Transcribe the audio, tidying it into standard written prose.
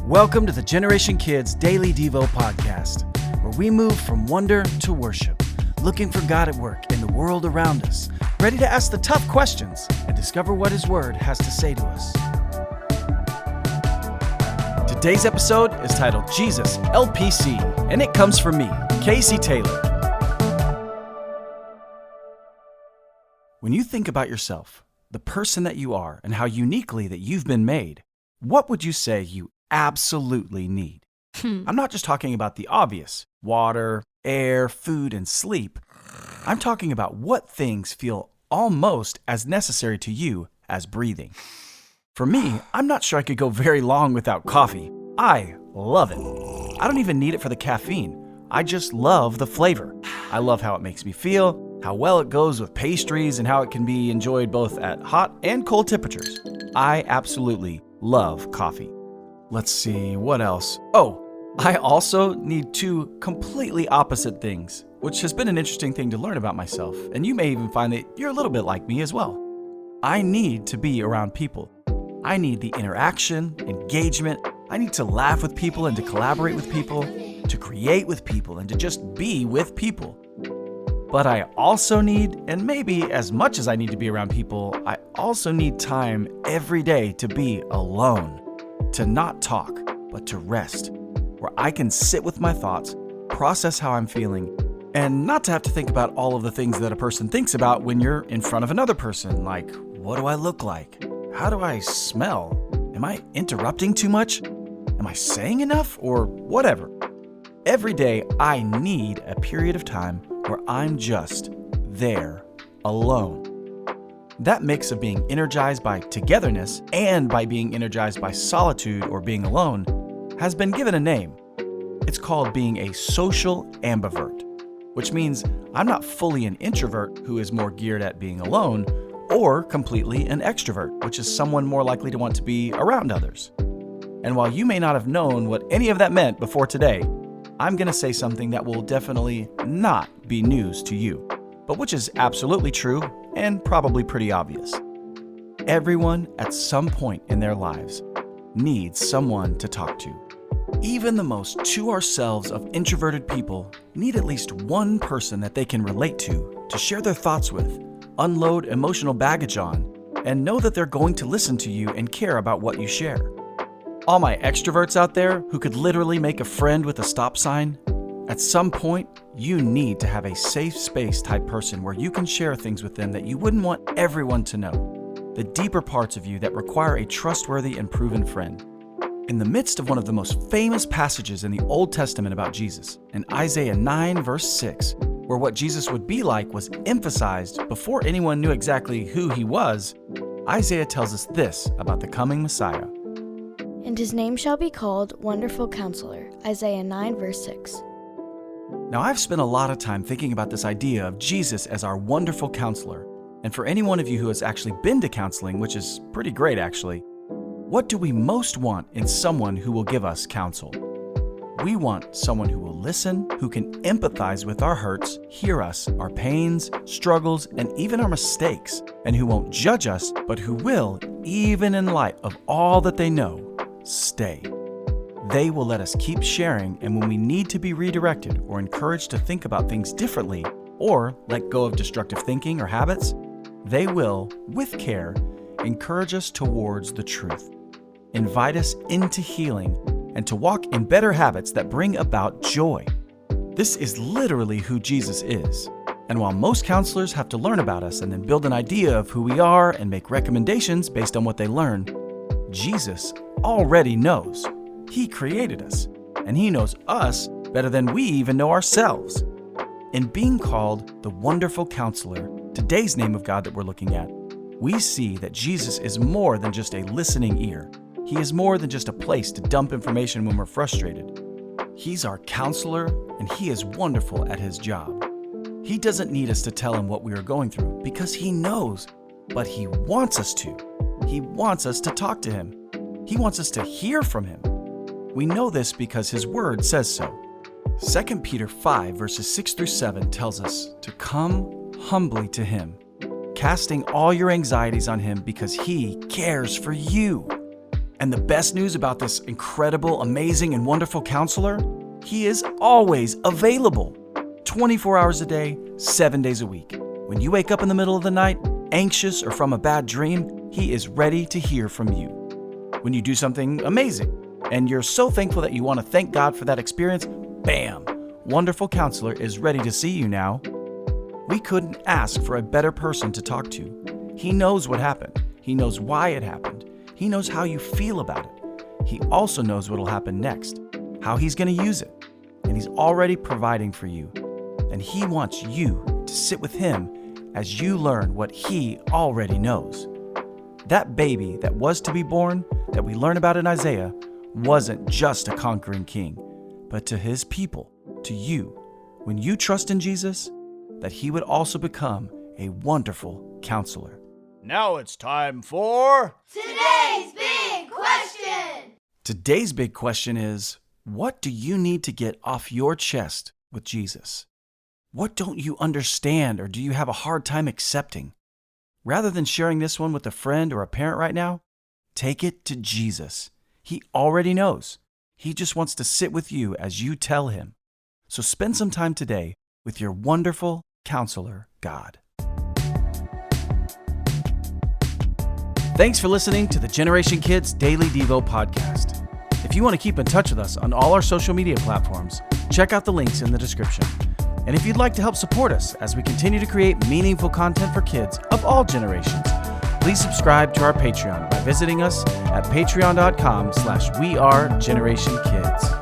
Welcome to the Generation Kids Daily Devo podcast, where we move from wonder to worship, looking for God at work in the world around us, ready to ask the tough questions and discover what His Word has to say to us. Today's episode is titled Jesus, LPC, and it comes from me, Casey Taylor. When you think about yourself, the person that you are, and how uniquely that you've been made, what would you say you absolutely need? I'm not just talking about the obvious, water, air, food, and sleep. I'm talking about what things feel almost as necessary to you as breathing. For me, I'm not sure I could go very long without coffee. I love it. I don't even need it for the caffeine. I just love the flavor. I love how it makes me feel, how well it goes with pastries, and how it can be enjoyed both at hot and cold temperatures. I absolutely love coffee. Let's see, what else? Oh, I also need two completely opposite things, which has been an interesting thing to learn about myself, and you may even find that you're a little bit like me as well. I need to be around people. I need the interaction, engagement. I need to laugh with people and to collaborate with people, to create with people and to just be with people. But I also need, and maybe as much as I need to be around people, I also need time every day to be alone. To not talk, but to rest, where I can sit with my thoughts, process how I'm feeling, and not to have to think about all of the things that a person thinks about when you're in front of another person, like, what do I look like? How do I smell? Am I interrupting too much? Am I saying enough? Or whatever. Every day, I need a period of time where I'm just there, alone. That mix of being energized by togetherness and by being energized by solitude or being alone has been given a name. It's called being a social ambivert, which means I'm not fully an introvert who is more geared at being alone, or completely an extrovert, which is someone more likely to want to be around others. And while you may not have known what any of that meant before today, I'm going to say something that will definitely not be news to you, but which is absolutely true and probably pretty obvious. Everyone at some point in their lives needs someone to talk to. Even the most to ourselves of introverted people need at least one person that they can relate to share their thoughts with, unload emotional baggage on, and know that they're going to listen to you and care about what you share. All my extroverts out there who could literally make a friend with a stop sign, at some point, you need to have a safe space type person where you can share things with them that you wouldn't want everyone to know. The deeper parts of you that require a trustworthy and proven friend. In the midst of one of the most famous passages in the Old Testament about Jesus, in Isaiah 9 verse 6, where what Jesus would be like was emphasized before anyone knew exactly who He was, Isaiah tells us this about the coming Messiah. And His name shall be called Wonderful Counselor, Isaiah 9 verse 6. Now, I've spent a lot of time thinking about this idea of Jesus as our wonderful counselor. And for any one of you who has actually been to counseling, which is pretty great actually, what do we most want in someone who will give us counsel? We want someone who will listen, who can empathize with our hurts, hear us, our pains, struggles, and even our mistakes, and who won't judge us, but who will, even in light of all that they know, stay. They will let us keep sharing, and when we need to be redirected or encouraged to think about things differently, or let go of destructive thinking or habits, they will, with care, encourage us towards the truth, invite us into healing, and to walk in better habits that bring about joy. This is literally who Jesus is. And while most counselors have to learn about us and then build an idea of who we are and make recommendations based on what they learn, Jesus already knows. He created us, and He knows us better than we even know ourselves. In being called the Wonderful Counselor, today's name of God that we're looking at, we see that Jesus is more than just a listening ear. He is more than just a place to dump information when we're frustrated. He's our counselor, and He is wonderful at His job. He doesn't need us to tell Him what we are going through because He knows, but He wants us to. He wants us to talk to Him. He wants us to hear from Him. We know this because His Word says so. 2 Peter 5 verses 6 through 7 tells us to come humbly to Him, casting all your anxieties on Him because He cares for you. And the best news about this incredible, amazing, and wonderful counselor, he is always available. 24 hours a day, 7 days a week. When you wake up in the middle of the night, anxious or from a bad dream, he is ready to hear from you. When you do something amazing, and you're so thankful that you want to thank God for that experience, bam! Wonderful Counselor is ready to see you now. We couldn't ask for a better person to talk to. He knows what happened. He knows why it happened. He knows how you feel about it. He also knows what will happen next, how he's going to use it. And he's already providing for you. And he wants you to sit with him as you learn what he already knows. That baby that was to be born, that we learn about in Isaiah, wasn't just a conquering king, but to his people, to you, when you trust in Jesus, that he would also become a wonderful counselor. Now it's time for Today's Big Question! Today's big question is, what do you need to get off your chest with Jesus? What don't you understand or do you have a hard time accepting? Rather than sharing this one with a friend or a parent right now, take it to Jesus. He already knows. He just wants to sit with you as you tell him. So spend some time today with your wonderful counselor, God. Thanks for listening to the Generation Kids Daily Devo podcast. If you want to keep in touch with us on all our social media platforms, check out the links in the description. And if you'd like to help support us as we continue to create meaningful content for kids of all generations, please subscribe to our Patreon by visiting us at patreon.com/wearegenerationkids.